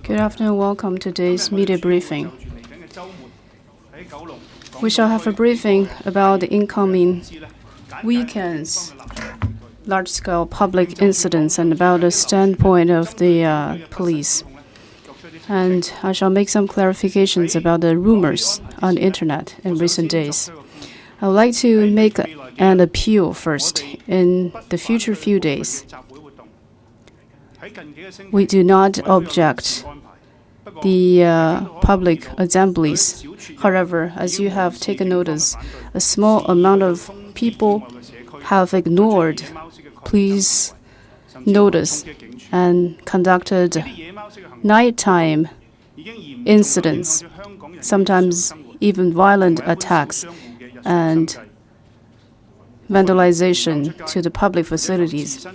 Good afternoon. Welcome to today's media briefing. We shall have a briefing about the incoming weekend's large-scale public incidents and about the standpoint of the police. And I shall make some clarifications about the rumors on the internet in recent days. I would like to make an appeal first. In the future few days, we do not object the public assemblies. However, as you have taken notice, a small amount of people have ignored police notice and conducted nighttime incidents, sometimes even violent attacks and vandalization to the public facilities.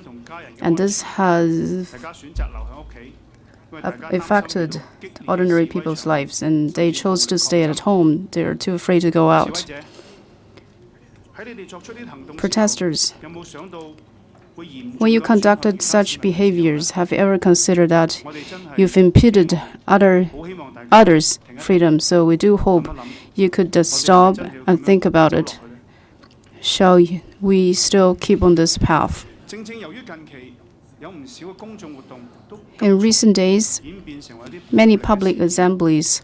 And this has affected ordinary people's lives, and they chose to stay at home. They're too afraid to go out. Protesters, when you conducted such behaviors, have you ever considered that you've impeded others' freedom? So we do hope you could just stop and think about it. Shall we still keep on this path? In recent days, many public assemblies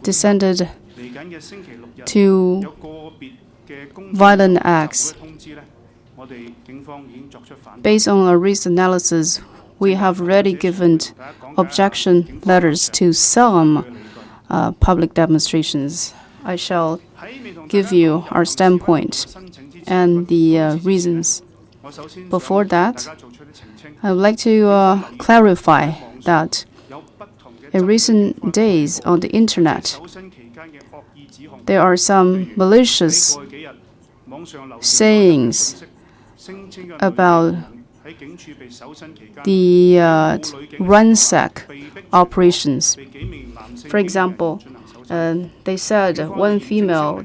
descended to violent acts. Based on our recent analysis, we have already given objection letters to some public demonstrations. I shall give you our standpoint and the reasons. Before that, I would like to clarify that in recent days on the internet, there are some malicious sayings about the ransack operations. For example, they said one female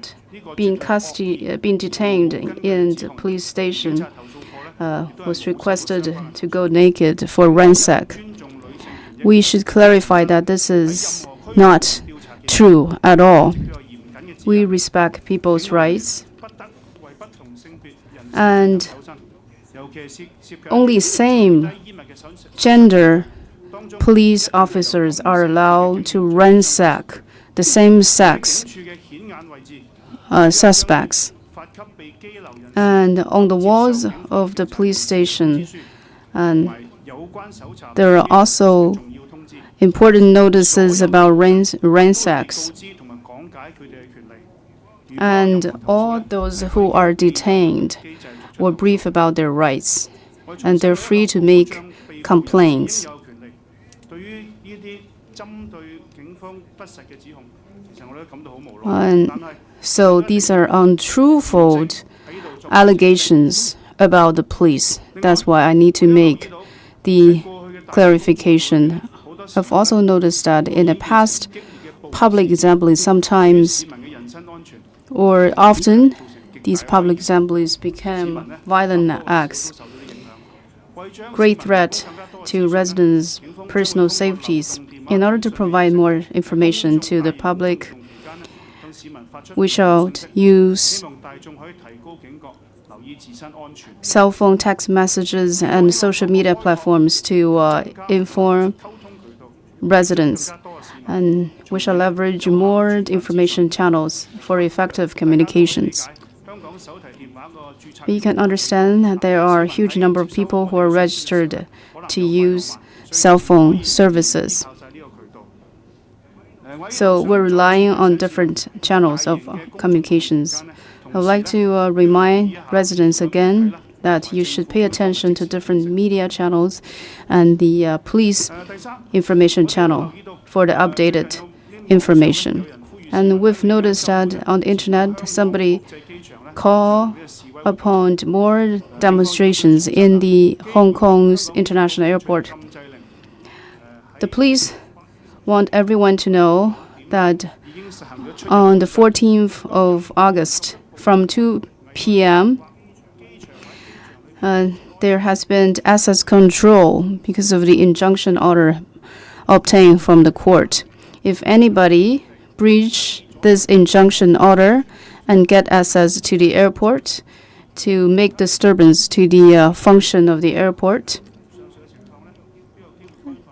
being detained in the police station was requested to go naked for ransack. We should clarify that this is not true at all. We respect people's rights, and only same gender police officers are allowed to ransack the same sex suspects. And on the walls of the police station, there are also important notices about ransacks. And all those who are detained were briefed about their rights, and they're free to make complaints. And so these are untruthful allegations about the police. That's why I need to make the clarification. I've also noticed that in the past, public assemblies sometimes or often these public assemblies become violent acts, great threat to residents' personal safeties. In order to provide more information to the public, we shall use cell phone text messages and social media platforms to inform residents. And we shall leverage more information channels for effective communications. You can understand that there are a huge number of people who are registered to use cell phone services. So we're relying on different channels of communications. I would like to remind residents again that you should pay attention to different media channels and the police information channel for the updated information. And we've noticed that on the internet, somebody called upon more demonstrations in the Hong Kong's international airport. The police want everyone to know that on the 14th of August from 2 p.m., there has been access control because of the injunction order obtained from the court. If anybody breach this injunction order and get access to the airport to make disturbance to the function of the airport,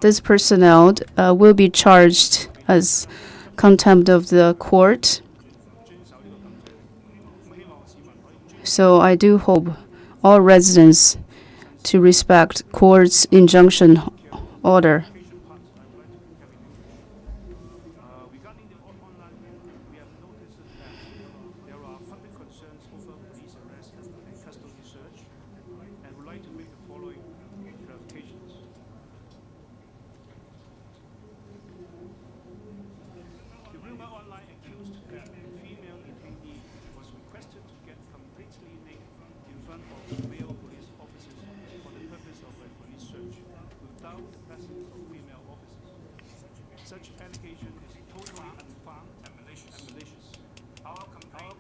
this personnel will be charged as contempt of the court. So I do hope all residents to respect court's injunction order. Regarding the online, we have noticed that there are public concerns over police arrest and custody search, and would like to make the following clarifications. The rumor online accused that a female detainee was requested to get completely naked in front of male police officers for the purpose of a police search, without the presence of female officers. Such allegation is totally unfounded and malicious. Our campaign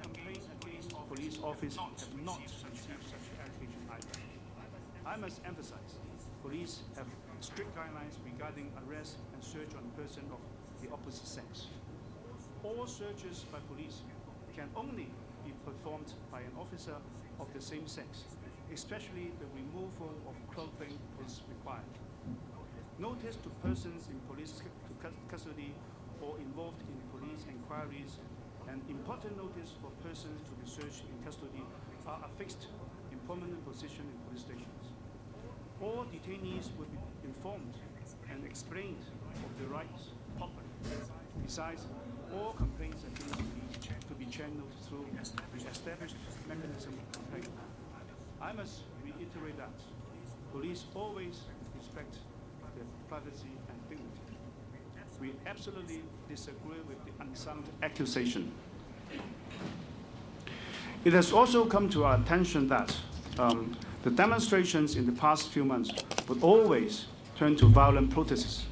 against police officers have not received such allegation either. I must emphasize, police have strict guidelines regarding arrest and search on a person of the opposite sex. All searches by police can only be performed by an officer of the same sex, especially the removal of clothing is required. Notice to persons in police custody or involved in police inquiries and important notice for persons to be searched in custody are affixed in permanent position in police stations. All detainees will be informed and explained of the rights properly. Besides, all complaints against police to be channeled through the established mechanism of complaint. I must reiterate that police always respect their privacy and dignity. We absolutely disagree with the unsound accusation. It has also come to our attention that the demonstrations in the past few months would always turn to violent protests.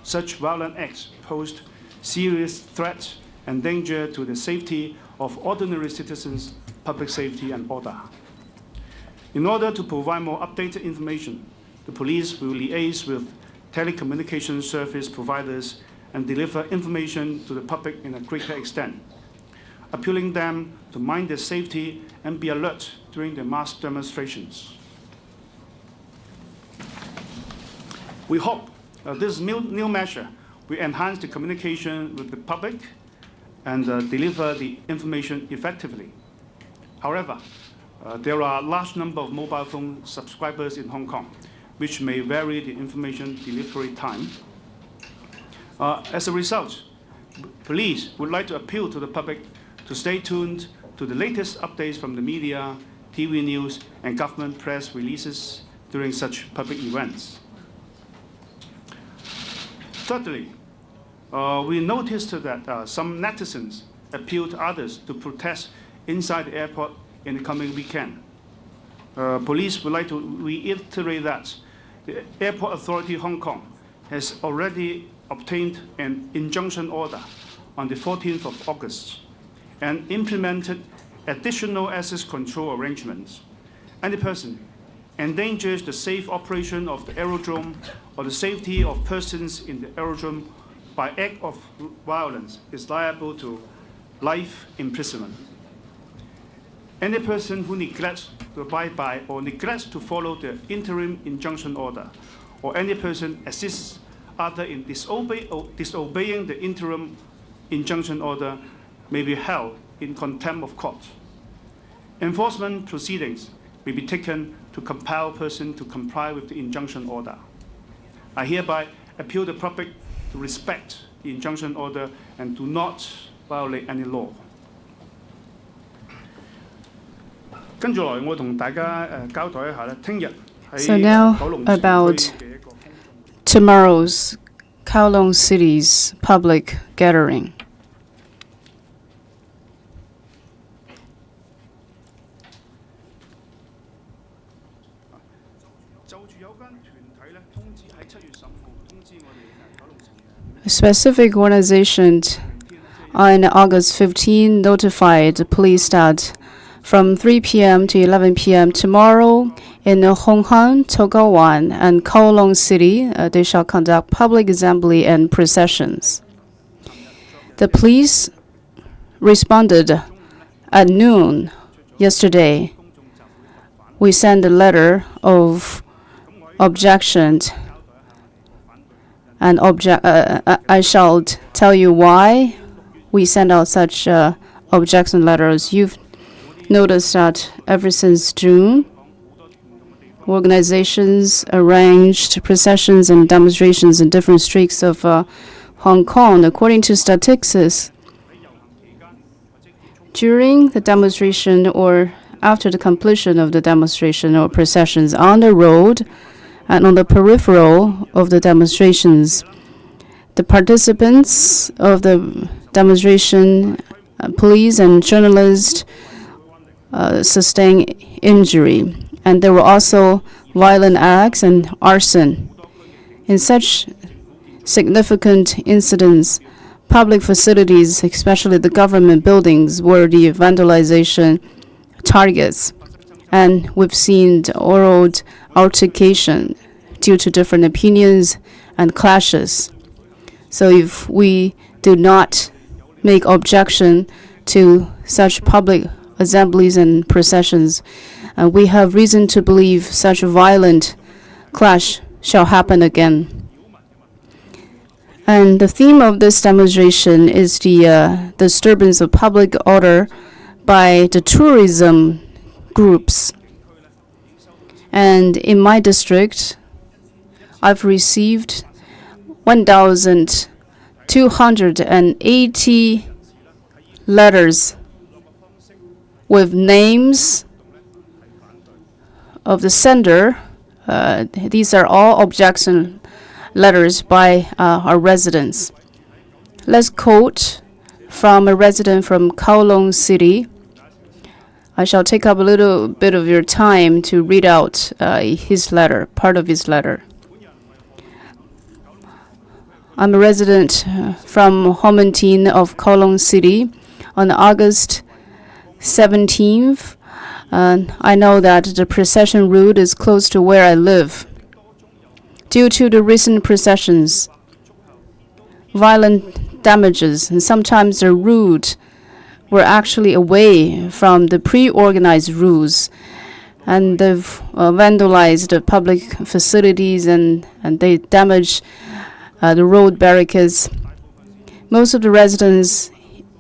Such violent acts posed serious threat and danger to the safety of ordinary citizens, public safety and order. In order to provide more updated information, the police will liaise with telecommunications service providers and deliver information to the public in a greater extent, appealing them to mind their safety and be alert during the mass demonstrations. We hope this new measure will enhance the communication with the public and deliver the information effectively. However, there are a large number of mobile phone subscribers in Hong Kong, which may vary the information delivery time. As a result, police would like to appeal to the public to stay tuned to the latest updates from the media, TV news, and government press releases during such public events. Thirdly, we noticed that some netizens appealed to others to protest inside the airport in the coming weekend. Police would like to reiterate that the Airport Authority Hong Kong has already obtained an injunction order on the 14th of August and implemented additional access control arrangements. Any person endangers the safe operation of the aerodrome or the safety of persons in the aerodrome by act of violence is liable to life imprisonment. Any person who neglects to abide by or neglects to follow the interim injunction order, or any person assists other in disobeying the interim injunction order may be held in contempt of court. Enforcement proceedings may be taken to compel a person to comply with the injunction order. I hereby appeal the public to respect the injunction order and do not violate any law. 跟住來，我同大家交代一下咧，聽日喺九龍城區嘅一個 tomorrow's Kowloon City's public gathering. A specific organization on August 15 notified the police that from 3 p.m. to 11 p.m. tomorrow in Honghan, Togawan, and Kowloon City. They shall conduct public assembly and processions. The police responded at noon yesterday. We sent a letter of objection, and I shall tell you why we sent out such objection letters. You've noticed that ever since June, organizations arranged processions and demonstrations in different streets of Hong Kong. According to statistics, during the demonstration or after the completion of the demonstration or processions on the road and on the peripheral of the demonstrations, the participants of the demonstration, police and journalists, sustained injury. And there were also violent acts and arson. In such significant incidents, public facilities, especially the government buildings, were the vandalization targets. And we've seen the oral altercation due to different opinions and clashes. So if we do not make objection to such public assemblies and processions, we have reason to believe such a violent clash shall happen again. And the theme of this demonstration is the disturbance of public order by the tourism groups. And in my district, I've received 1,280 letters with names of the sender. These are all objection letters by our residents. Let's quote from a resident from Kowloon City. I shall take up a little bit of your time to read out his letter, part of his letter. I'm a resident from Homentine of Kowloon City. On August 17th, I know that the procession route is close to where I live. Due to the recent processions, violent damages, and sometimes the route were actually away from the pre-organized routes, and they've vandalized the public facilities and they damaged the road barricades. Most of the residents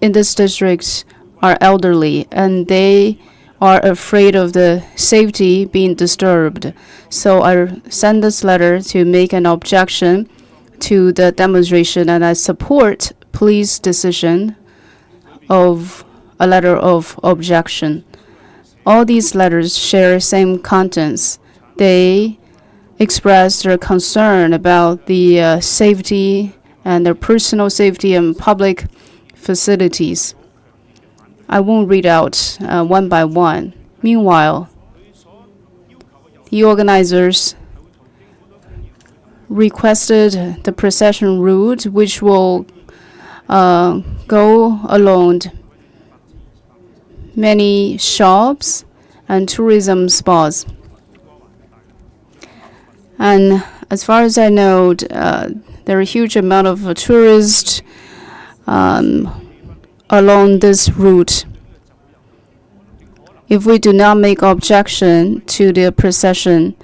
in this district are elderly, and they are afraid of the safety being disturbed. So I send this letter to make an objection to the demonstration, and I support police decision of a letter of objection. All these letters share same contents. They express their concern about the safety and their personal safety and public facilities. I won't read out one by one. Meanwhile, the organizers requested the procession route, which will go along many shops and tourism spots. And as far as I know, there are a huge amount of tourists along this route. If we do not make objection to the procession,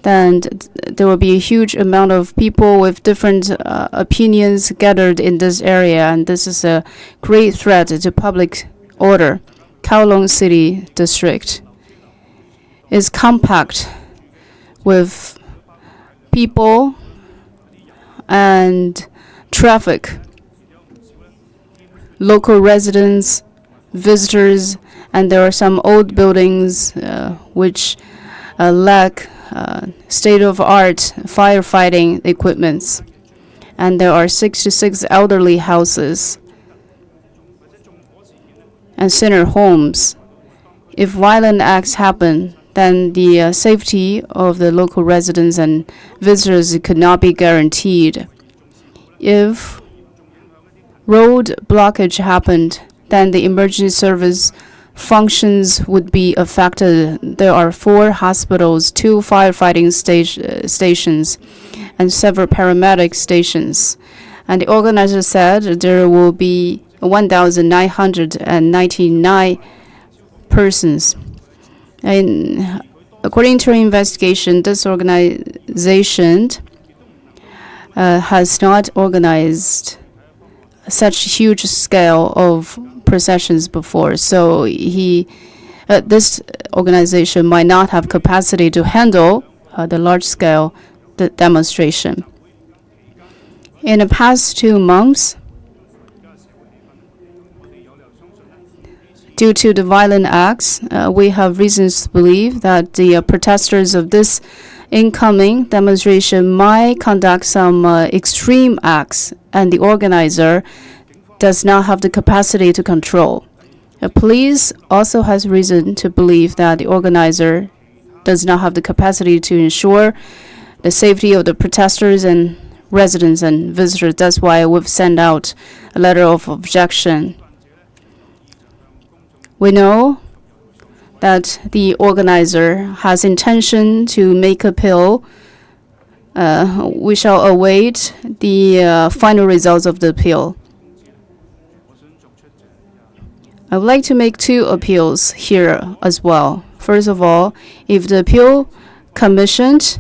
then there will be a huge amount of people with different opinions gathered in this area, and this is a great threat to public order. Kowloon City District is compact with people and traffic, local residents, visitors, and there are some old buildings which lack state-of-art firefighting equipments. And there are 66 elderly houses and senior homes. If violent acts happen, then the safety of the local residents and visitors could not be guaranteed. If road blockage happened, then the emergency service functions would be affected. There are 4 hospitals, 2 firefighting stations, and several paramedic stations. And the organizer said there will be 1,999 persons. And according to our investigation, this organization has not organized such huge scale of processions before. So this organization might not have capacity to handle the large-scale demonstration. In the past 2 months, due to the violent acts, we have reasons to believe that the protesters of this incoming demonstration might conduct some extreme acts, and the organizer does not have the capacity to control. The police also has reason to believe that the organizer does not have the capacity to ensure the safety of the protesters and residents and visitors. That's why we've sent out a letter of objection. We know that the organizer has intention to make appeal. We shall await the final results of the appeal. I would like to make 2 appeals here as well. First of all, if the appeal commissioned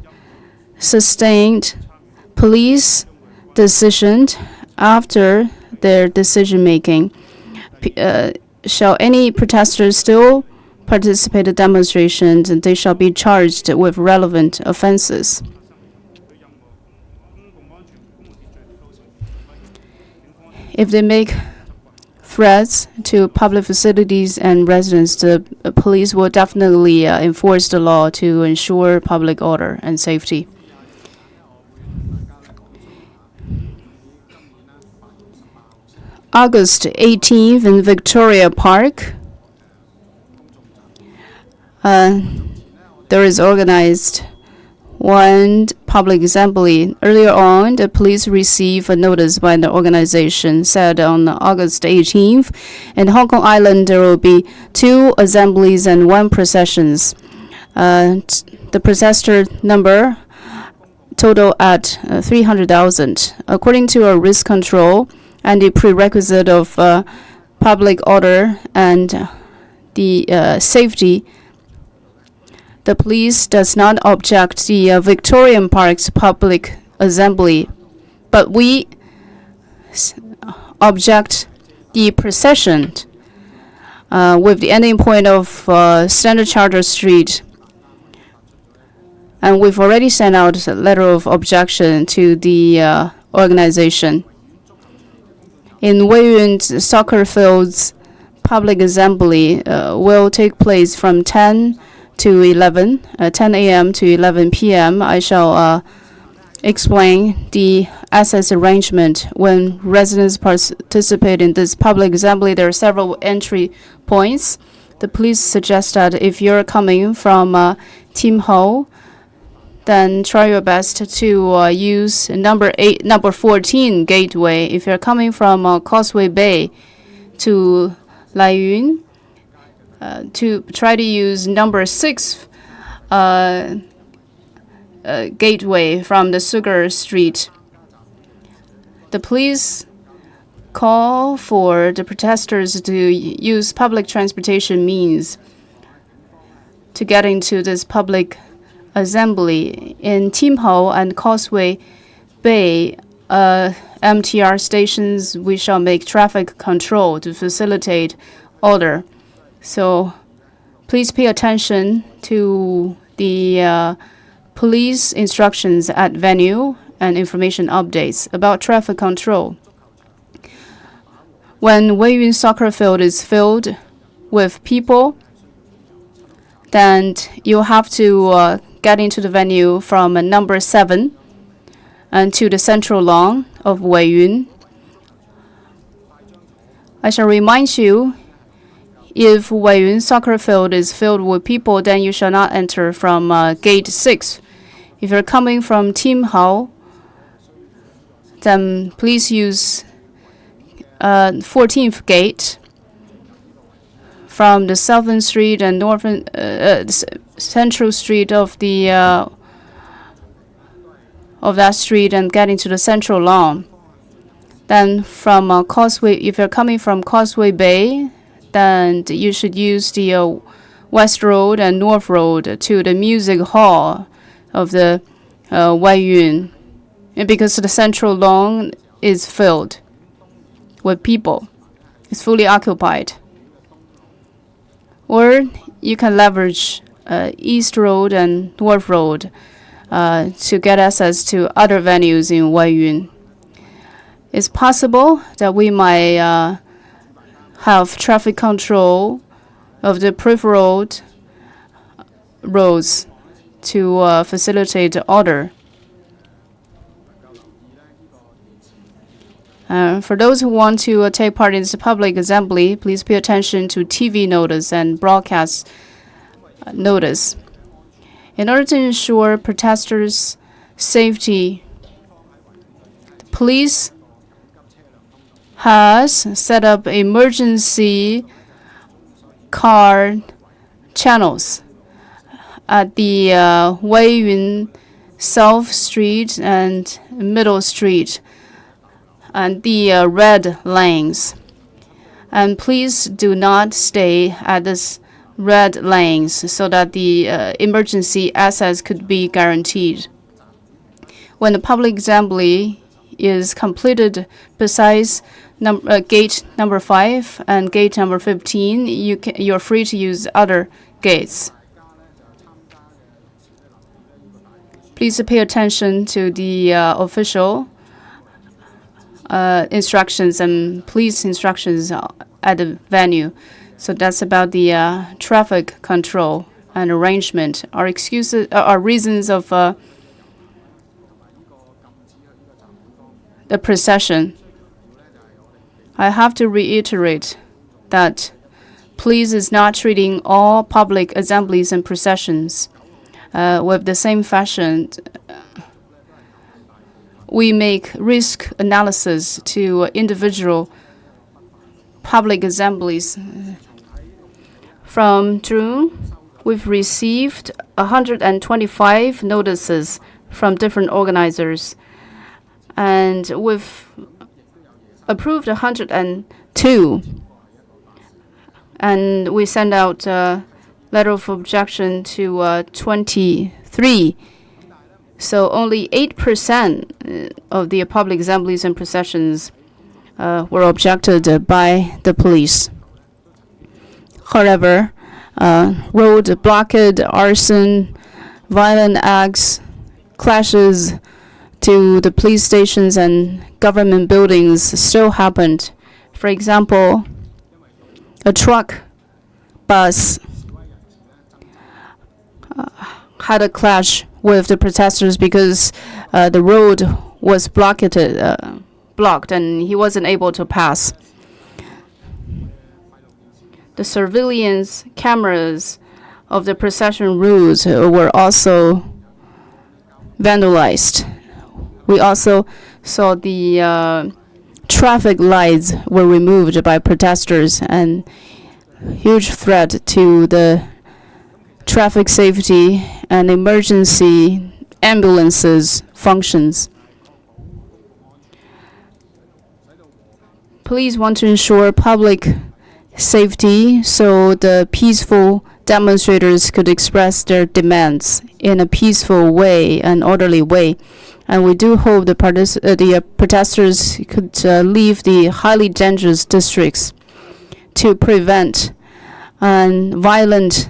sustained police decision after their decision making, shall any protesters still participate in demonstrations, and they shall be charged with relevant offenses. If they make threats to public facilities and residents, the police will definitely enforce the law to ensure public order and safety. August 18th in Victoria Park, there is organized one public assembly. Earlier on, the police received a notice by the organization said on August 18th, in Hong Kong Island there will be 2 assemblies and 1 processions. The protester number total at 300,000. According to our risk control and the prerequisite of public order and the safety, the police does not object the Victorian Park's public assembly, but we object the procession with the ending point of Standard Charter Street. And we've already sent out a letter of objection to the organization. In Wei Yun's soccer field's public assembly will take place from 10 a.m. to 11 p.m. I shall explain the access arrangement. When residents participate in this public assembly, there are several entry points. The police suggest that if you're coming from Tim Ho, then try your best to use number 14 gateway. If you're coming from Causeway Bay to Lai Yun, to try to use number 6 gateway from the Sugar Street. The police call for the protesters to use public transportation means to get into this public assembly. In Tim Ho and Causeway Bay MTR stations, we shall make traffic control to facilitate order. So please pay attention to the police instructions at venue and information updates about traffic control. When Wei Yun soccer field is filled with people, then you have to get into the venue from number 7 and to the central lawn of Wei Yun. I shall remind you, if Wei Yun soccer field is filled with people, then you shall not enter from gate 6. If you're coming from Tim Ho, then please use 14th gate from the southern street and northern central street of the of that street and getting to the central lawn. Then from Causeway, if you're coming from Causeway Bay, then you should use the West Road and North Road to the music hall of the Waiyun, and because the central lawn is filled with people, it's fully occupied. Or you can leverage East Road and North Road to get access to other venues in Waiyun. It's possible that we might have traffic control of the peripheral roads to facilitate order. For those who want to take part in this public assembly, please pay attention to TV notice and broadcast notice. In order to ensure protesters' safety, the police has set up emergency car channels at the Waiyun South Street and Middle Street and the red lanes. And please do not stay at this red lanes so that the emergency access could be guaranteed. When the public assembly is completed, besides gate number 5 and gate number 15, you're free to use other gates. Please pay attention to the official instructions and police instructions at the venue. So that's about the traffic control and arrangement. Our excuses, our reasons of the procession. I have to reiterate that police is not treating all public assemblies and processions with the same fashion. We make risk analysis to individual public assemblies. From June, we've received 125 notices from different organizers, and we've approved 102. And we sent out a letter of objection to 23. So only 8% of the public assemblies and processions were objected by the police. However, road blockade, arson, violent acts, clashes to the police stations and government buildings still happened. For example, a truck bus had a clash with the protesters because the road was blocked and he wasn't able to pass. The surveillance cameras of the procession routes were also vandalized. We also saw the traffic lights were removed by protesters, and huge threat to the traffic safety and emergency ambulances functions. Police want to ensure public safety so the peaceful demonstrators could express their demands in a peaceful way and orderly way. And we do hope the protesters could leave the highly dangerous districts to prevent violent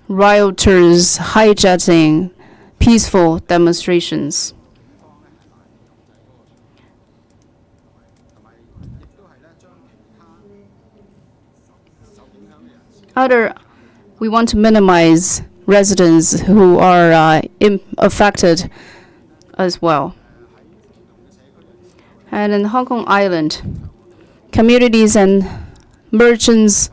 rioters hijacking peaceful demonstrations. We want to minimize residents who are affected as well. And in Hong Kong Island, communities and merchants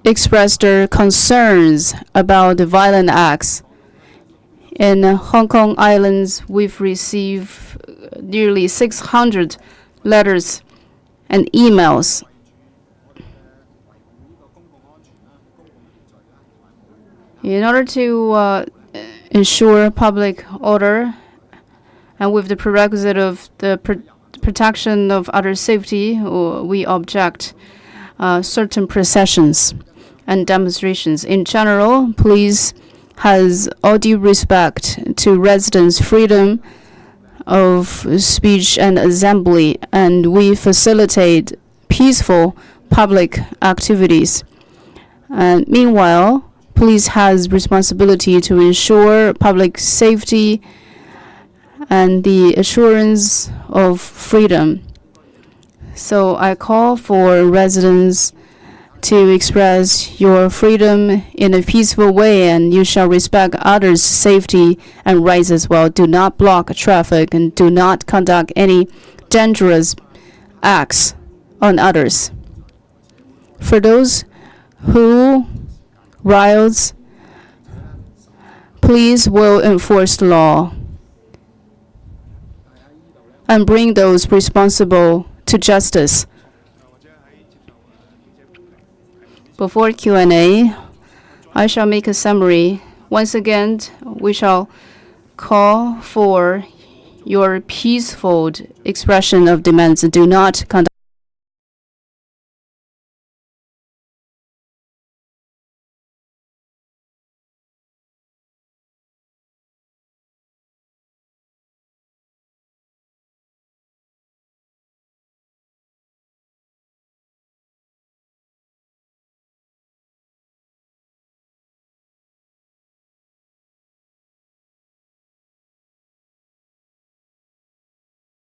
expressed their concerns about the violent acts. In Hong Kong Island, we've received nearly 600 letters and emails In order to ensure public order and with the prerequisite of the protection of others' safety, we object certain processions and demonstrations. In general, police has all due respect to residents' freedom of speech and assembly, and we facilitate peaceful public activities. And meanwhile, police has responsibility to ensure public safety and the assurance of freedom. So I call for residents to express your freedom in a peaceful way, and you shall respect others' safety and rights as well. Do not block traffic and do not conduct any dangerous acts on others. For those who riots, police will enforce the law and bring those responsible to justice. Before Q&A, I shall make a summary. Once again, we shall call for your peaceful expression of demands. Do not conduct